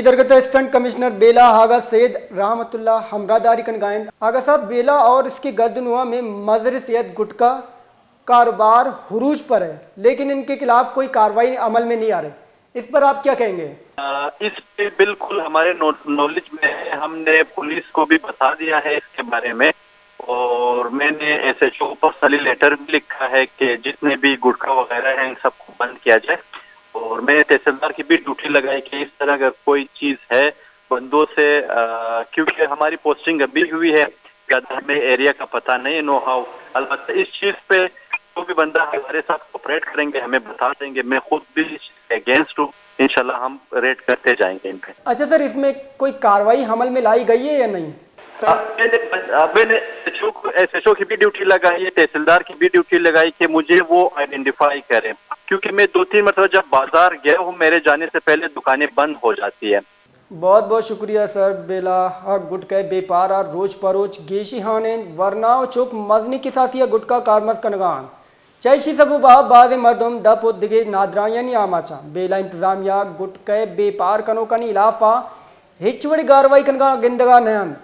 درگت assistant commissioner بیلا آغا سید رحمت اللہ ہمراہداری کنگائند آغا صاحب بیلا اور اس کی گردنوا میں مظہر صحت گٹکا کاروبار حروج پر ہے، لیکن ان کے خلاف کوئی کارروائی عمل میں نہیں آ رہی، اس پر آپ کیا کہیں گے؟ اس پہ بالکل ہمارے نالج میں ہے، ہم نے پولیس کو بھی بتا دیا ہے اس کے بارے میں، اور میں نے ایس ایچ او کو پرسنلی لیٹر بھی لکھا ہے کہ جتنے بھی گٹکا وغیرہ ہیں ان سب کو بند کیا جائے، اور میں نے تحصیلدار کی بھی ڈیوٹی لگائی کہ اس طرح اگر کوئی چیز ہے بندوں سے، کیونکہ ہماری پوسٹنگ ابھی ہوئی ہے، زیادہ ہمیں ایریا کا پتہ نہیں، نو ہاؤ، البتہ اس چیز پہ جو بھی بندہ ہمارے ساتھ کوپریٹ کریں گے ہمیں بتا دیں گے، میں خود بھی اس اگینسٹ ہوں، انشاءاللہ ہم ریڈ کرتے جائیں گے ان پہ۔ اچھا سر، اس میں کوئی کارروائی عمل میں لائی گئی ہے یا نہیں؟ میں نے ایس ایچ او کی بھی ڈیوٹی لگائی ہے، تحصیلدار کی بھی ڈیوٹی لگائی کہ مجھے وہ آئیڈینٹیفائی کریں، کیونکہ میں 2-3 مرتبہ جب بازار گیا ہوں میرے جانے سے پہلے دکانیں بند ہو جاتی ہے۔ بہت بہت شکریہ سر بیلا گٹکا بے پارا روز پروچ گیشی ہانین ورناو چوک مزنی کی ساسیہ گٹکا کارمز کنگان چیشی سبو باہ بعد مردم دپ و دگے نادرائنی آماچا بیلا انتظامیہ گٹکا بے پار کنو کنی علافہ ہچوڑی گاروائی کنگا گندگا نیان